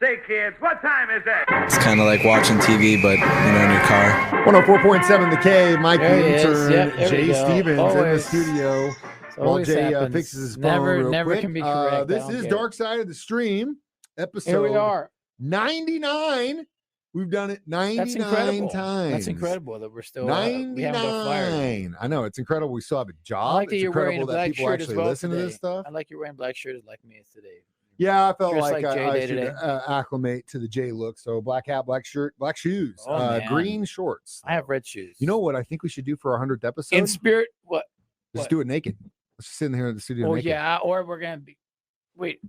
Say, kids, what time is it? It's kind of like watching TV, but, in your car. 104.7 The Cave, Mike the Intern, Yep, Jay Stevens in the studio. While Jay happens. fixes his phone real quick. Can be correct. This is Dark Side of the Stream, episode Here we are. 99. We've done it 99 times. That's incredible that we're still 99. we haven't got fired. I know, it's incredible we still have a job. I like that it's you're wearing a incredible that black people shirt actually as well listen today. to this stuff. I like you're wearing black shirt like me today. Yeah, I felt Just like like Jay I did should today. acclimate to the J look. So black hat, black shirt, black shoes, Oh, green shorts. I have red shoes. You know what I think we should do for our 100th episode? In spirit, what? Let's do it naked. Let's just sit in here in the studio. Oh naked. yeah, or we're gonna be. Wait.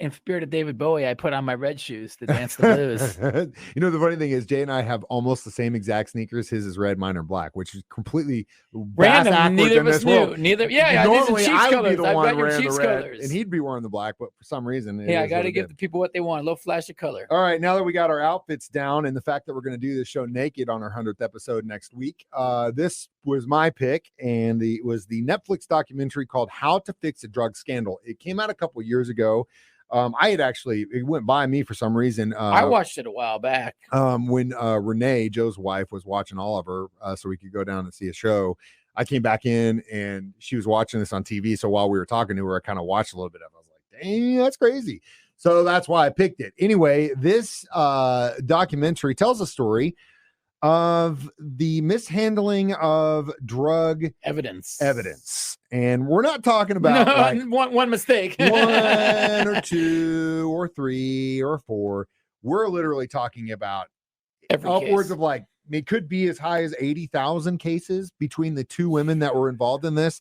In spirit of David Bowie, I put on my red shoes to dance the blues. The funny thing is, Jay and I have almost the same exact sneakers. His is red, mine are black, which is completely random. Neither of us knew. Neither. Yeah, normally these are I would colors. be the I've one got your wearing the Chiefs red, colors. and he'd be wearing the black. But for some reason, I got to give the people what they want. A little flash of color. All right, now that we got our outfits down, and the fact that we're going to do this show naked on our 100th episode next week, this was my pick, and it was the Netflix documentary called "How to Fix a Drug Scandal." It came out a couple years ago. I had it went by me for some reason. I watched it a while back. When Renee, Joe's wife, was watching Oliver, so we could go down and see a show. I came back in and she was watching this on TV. So while we were talking to her, I kind of watched a little bit of it. I was like, dang, that's crazy. So that's why I picked it. Anyway, this documentary tells a story of the mishandling of drug evidence. And we're not talking about one mistake, one or two or three or four. We're literally talking about upwards of it could be as high as 80,000 cases between the two women that were involved in this.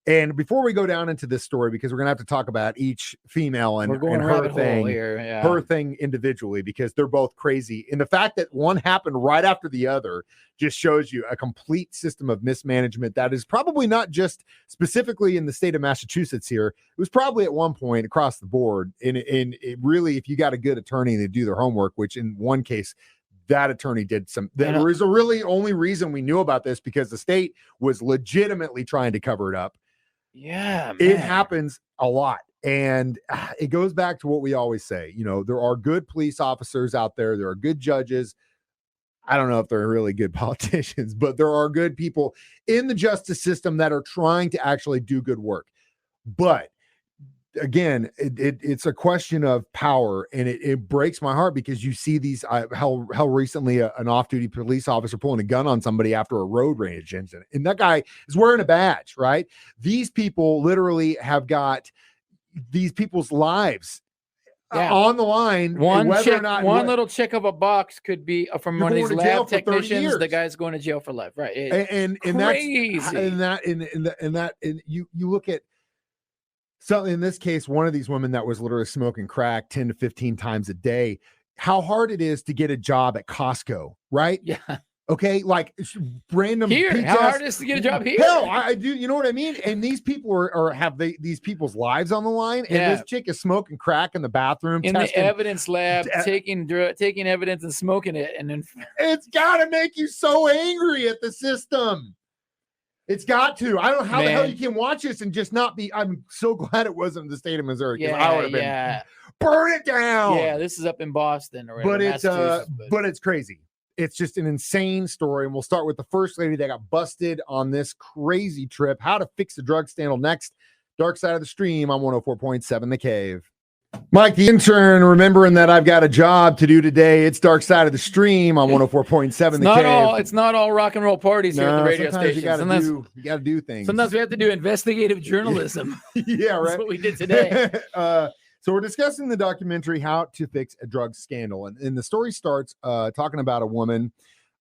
And before we go down into this story, because we're going to have to talk about each female and her thing, her thing individually, because they're both crazy. And the fact that one happened right after the other just shows you a complete system of mismanagement that is probably not just specifically in the state of Massachusetts here. It was probably at one point across the board. And it really, if you got a good attorney, they do their homework, which in one case, that attorney did some. There was a really only reason we knew about this because the state was legitimately trying to cover it up. Yeah, man. It happens a lot. And it goes back to what we always say. There are good police officers out there. There are good judges. I don't know if they're really good politicians, but there are good people in the justice system that are trying to actually do good work. But again, it's a question of power, and it breaks my heart because you see these how recently an off-duty police officer pulling a gun on somebody after a road rage incident, and that guy is wearing a badge, right? These people literally have got these people's lives on the line. One little check of a box could be from one of these lab technicians. The guy's going to jail for life, right? And crazy. And you look at. So in this case, one of these women that was literally smoking crack 10 to 15 times a day, how hard it is to get a job at Costco, right? Yeah. Okay. Like random here, pizzas. how hard it is to get a job here? Hell, I do. You know what I mean? And these people have these people's lives on the line. And this chick is smoking crack in the bathroom. In the evidence lab, taking evidence and smoking it. And then it's got to make you so angry at the system. It's got to. I don't know how the hell you can watch this and just not be. I'm so glad it wasn't the state of Missouri. Yeah, I would have been burn it down. Yeah, this is up in Boston or but it's crazy. It's just an insane story. And we'll start with the first lady that got busted on this crazy trip. How to fix the drug scandal next. Dark Side of the Stream on 104.7 The Cave. Mike the Intern, remembering that I've got a job to do today. It's Dark Side of the Stream on 104.7 The Cave. It's not all rock and roll parties here at the radio station. You got to do things. Sometimes we have to do investigative journalism. Yeah, right. That's what we did today. So we're discussing the documentary How to Fix a Drug Scandal. And the story starts talking about a woman.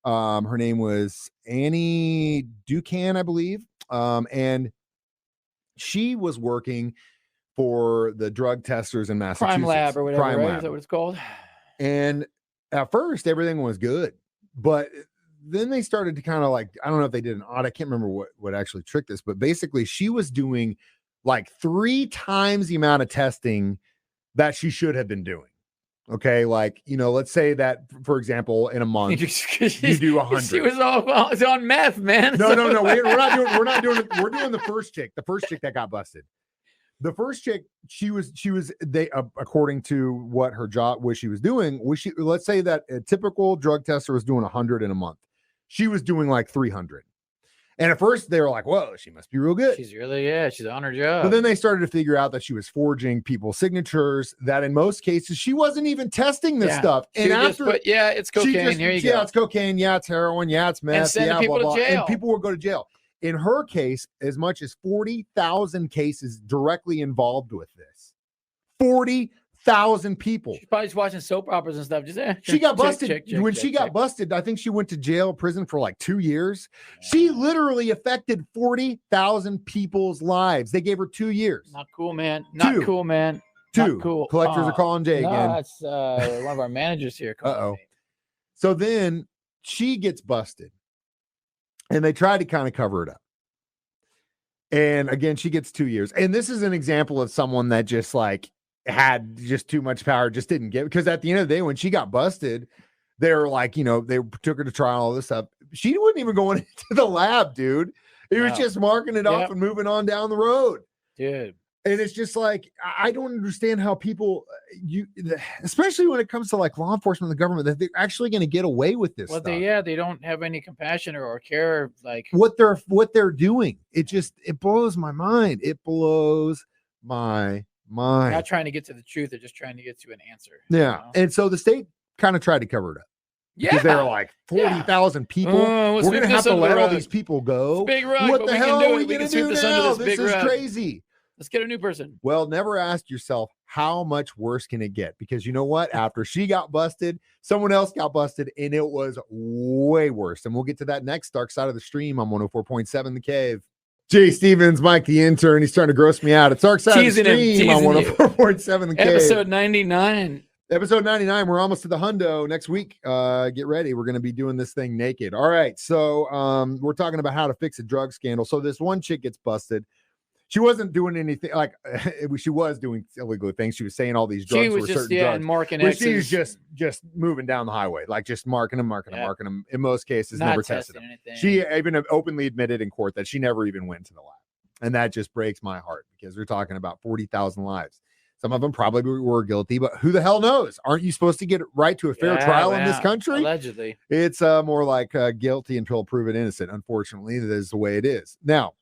Her name was Annie Ducan, I believe. And she was working for the drug testers in Massachusetts. Crime lab or whatever, right? Is that what it's called? And at first, everything was good. But then they started to kind of I don't know if they did an audit. I can't remember what actually tricked this. But basically, she was doing 3 times the amount of testing that she should have been doing. Okay, let's say that, for example, in a month you do 100. She was on meth, man. No. We're not doing it. We're doing the first chick that got busted. The first chick, according to what her job was, she was doing, let's say that a typical drug tester was doing 100 in a month. She was doing like 300. And at first they were like, whoa, she must be real good. She's on her job. But then they started to figure out that she was forging people's signatures, that in most cases she wasn't even testing this stuff. And it's cocaine. Here you go. Yeah, it's cocaine. Yeah, it's heroin. Yeah, it's meth. And sending people blah, blah. to jail. And people would go to jail. In her case, as much as 40,000 cases directly involved with this. 40,000 people. She's probably just watching soap operas and stuff. She got busted. When she got busted, I think she went to prison for like 2 years. She literally affected 40,000 people's lives. They gave her 2 years. Not cool, man. Not cool, man. Not cool. Collectors are calling Jay again. That's one of our managers here. Uh-oh. So then she gets busted. And they tried to kind of cover it up. And again, she gets 2 years. And this is an example of someone that just like had just too much power, just didn't get, because at the end of the day, when she got busted, they were like, they took her to trial, all this stuff. She wasn't even going into the lab, dude. It was just marking it off and moving on down the road. Dude. And it's just like, I don't understand how people, especially when it comes to like law enforcement and the government, that they're actually going to get away with this stuff. They don't have any compassion or care, like what they're doing. It blows my mind. It blows my mind. They're not trying to get to the truth. They're just trying to get to an answer. Yeah. And so the state kind of tried to cover it up. Yeah. Because they're like 40,000 people. We're going to have to let all these people go. Big rug, what the hell are we going to do now? This is crazy. Let's get a new person. Well, never ask yourself, how much worse can it get? Because you know what? After she got busted, someone else got busted, and it was way worse. And we'll get to that next. Dark Side of the Stream on 104.7 The Cave. Jay Stevens, Mike the Intern. He's trying to gross me out. It's Dark Side of the Stream on 104.7 The Cave. Episode 99. Episode 99. We're almost to the hundo next week. Get ready. We're going to be doing this thing naked. All right. So we're talking about how to fix a drug scandal. So this one chick gets busted. She wasn't doing anything like she was doing illegal things. She was saying all these drugs were certain drugs. And marking she was just moving down the highway, like just marking them. In most cases, never tested them. Anything. She even openly admitted in court that she never even went to the lab, and that just breaks my heart because we're talking about 40,000 lives. Some of them probably were guilty, but who the hell knows? Aren't you supposed to get right to a fair trial in this country? Allegedly, it's more like guilty until proven innocent. Unfortunately, that is the way it is now.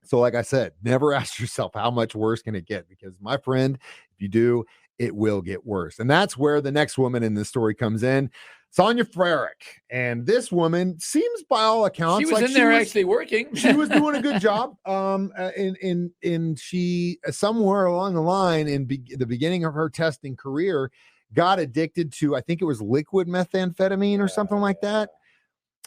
So like I said, never ask yourself how much worse can it get? Because my friend, if you do, it will get worse. And that's where the next woman in this story comes in, Sonia Frerick. And this woman seems by all accounts she was in there actually working. She was doing a good job. And she somewhere along the line in the beginning of her testing career got addicted to, I think it was liquid methamphetamine or something like that.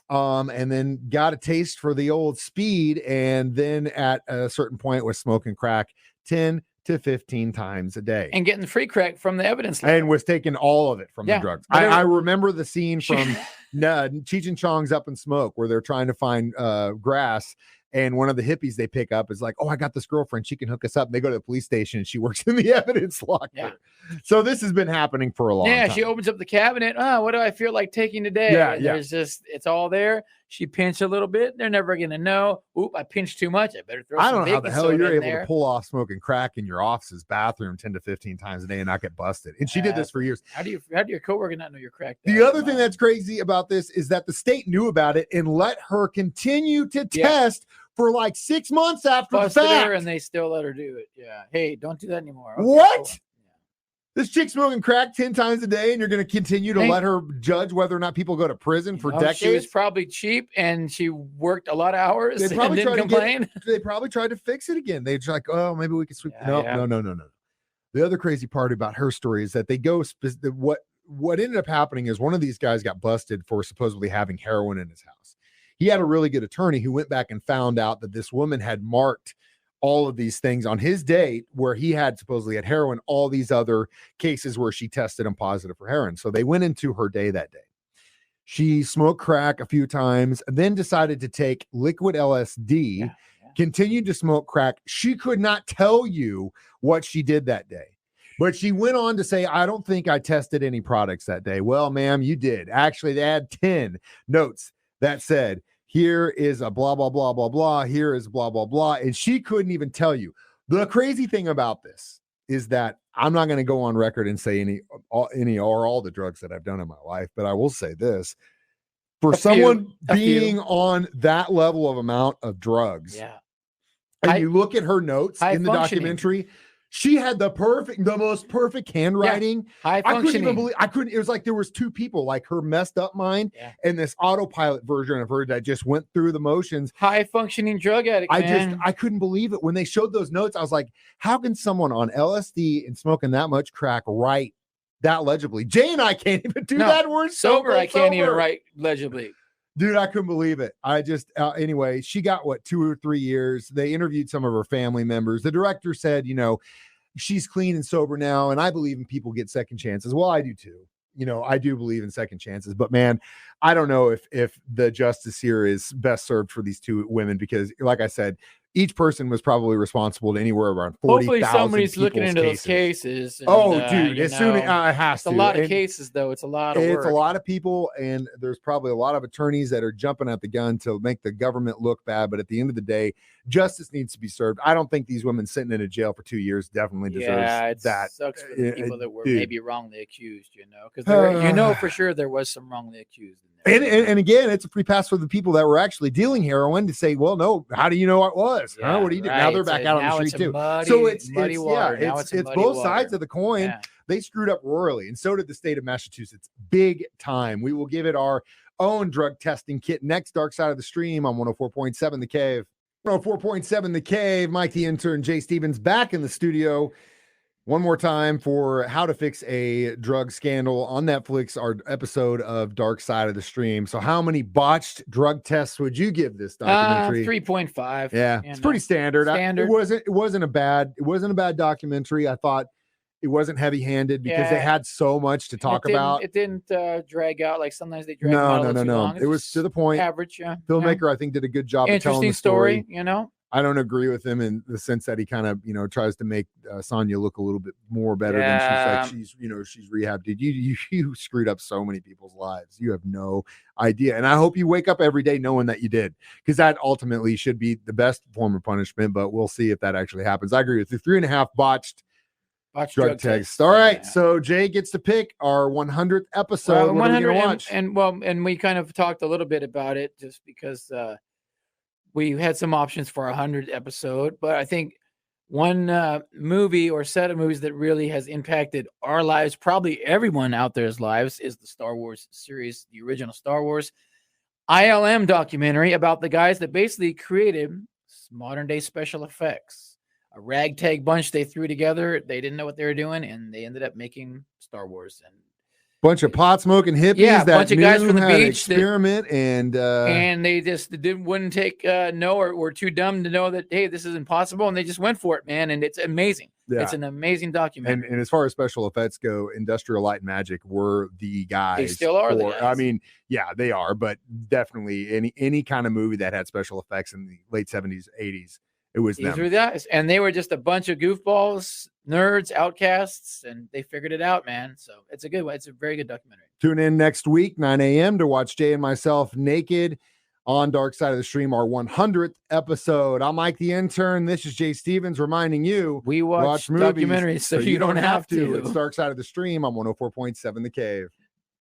And then got a taste for the old speed, and then at a certain point was smoking crack 10 to 15 times a day. And getting free crack from the evidence lab. And was taking all of it from the drugs. I remember the scene from Cheech and Chong's Up in Smoke where they're trying to find grass. And one of the hippies they pick up is like, oh, I got this girlfriend. She can hook us up. And they go to the police station and she works in the evidence locker. Yeah. So this has been happening for a long time. She opens up the cabinet. Oh, what do I feel like taking today? There's just, it's all there. She pinched a little bit. They're never going to know. Oop, I pinched too much. I better throw some baking soda in there. I don't know how the hell you're able to pull off smoking crack in your office's bathroom 10 to 15 times a day and not get busted. And she did this for years. How do your coworker not know you're cracked? The other thing that's crazy about this is that the state knew about it and let her continue to test for like 6 months after the fact. And they still let her do it. Yeah. Hey, don't do that anymore. Okay, what? Cool. This chick's smoking crack 10 times a day, and you're going to continue to let her judge whether or not people go to prison for decades? She was probably cheap, and she worked a lot of hours and didn't complain. They probably tried to fix it again. They're like, oh, maybe we can sweep. No. The other crazy part about her story is that they go what ended up happening is one of these guys got busted for supposedly having heroin in his house. He had a really good attorney who went back and found out that this woman had marked all of these things on his date where he had supposedly had heroin, all these other cases where she tested him positive for heroin. So they went into her day that day. She smoked crack a few times, and then decided to take liquid LSD, continued to smoke crack. She could not tell you what she did that day. But she went on to say, I don't think I tested any products that day. Well, ma'am, you did. Actually, they had 10 notes that said, here is a blah, blah, blah, blah, blah. Here is blah, blah, blah. And she couldn't even tell you. The crazy thing about this is that I'm not going to go on record and say any or all the drugs that I've done in my life, but I will say this. For someone being on that level of amount of drugs, and you look at her notes in the documentary, she had the most perfect handwriting. High I couldn't even believe. It was like there was two people, like her messed up mind and this autopilot version of her that just went through the motions. High functioning drug addict. I couldn't believe it when they showed those notes. I was like, how can someone on LSD and smoking that much crack write that legibly? Jay and I can't even do that. We're sober. I can't even write legibly. Dude, I couldn't believe it. I just, anyway, she got 2 or 3 years. They interviewed some of her family members. The director said, she's clean and sober now. And I believe in people get second chances. Well, I do too. I do believe in second chances, but man, I don't know if the justice here is best served for these two women, because like I said, each person was probably responsible to anywhere around 40,000. Hopefully somebody's looking into those cases. And, dude, as soon as it has to. It's a lot of cases, though. It's a lot of work. It's a lot of people, and there's probably a lot of attorneys that are jumping at the gun to make the government look bad. But at the end of the day, justice needs to be served. I don't think these women sitting in a jail for 2 years definitely deserves that. Sucks for the people that were maybe wrongly accused, because for sure there was some wrongly accused. And again, it's a free pass for the people that were actually dealing heroin to say, well, no, how do you know it was? What do you do? Right. Now they're back out on the street too. So it's both sides of the coin. Yeah. They screwed up royally, and so did the state of Massachusetts. Big time. We will give it our own drug testing kit next. Dark Side of the Stream on 104.7 The Cave. 104.7 The Cave. Mike the Intern, Jay Stevens back in the studio. One more time for How to Fix a Drug Scandal on Netflix, our episode of Dark Side of the Stream. So how many botched drug tests would you give this documentary? 3.5. Yeah, it's pretty standard. It wasn't a bad documentary. I thought it wasn't heavy-handed because they had so much to talk about. It didn't drag out like sometimes they drag out. No. It was to the point. Average, Filmmaker, I think, did a good job of telling the story. I don't agree with him in the sense that he kind of, tries to make Sonya look a little bit more better than she's rehabbed. Dude, you screwed up so many people's lives. You have no idea. And I hope you wake up every day knowing that you did, because that ultimately should be the best form of punishment, but we'll see if that actually happens. I agree with you. 3.5 botched drug tests. All right. So Jay gets to pick our 100th episode. What are we going to watch? And we kind of talked a little bit about it just because, we had some options for 100th episode, but I think one movie or set of movies that really has impacted our lives, probably everyone out there's lives, is the Star Wars series, the original Star Wars ILM documentary about the guys that basically created modern day special effects. A ragtag bunch they threw together. They didn't know what they were doing, and they ended up making Star Wars. And bunch of pot smoking hippies, a bunch of guys from the beach experiment, and they just wouldn't take no, or were too dumb to know that, hey, this is impossible, and they just went for it, man. And it's amazing. It's an amazing documentary. And as far as special effects go, Industrial Light and Magic were the guys. They still are the guys. I mean, yeah, they are, but definitely any kind of movie that had special effects in the late 70s, 80s, it was them. These were the guys, and they were just a bunch of goofballs, nerds, outcasts, and they figured it out, man. So it's a good one. It's a very good documentary. Tune in next week, 9 a.m. to watch Jay and myself naked on Dark Side of the Stream, our 100th episode. I'm Mike the Intern. This is Jay Stevens reminding you, we watch documentaries so you don't have to. It's Dark Side of the Stream on 104.7 The Cave.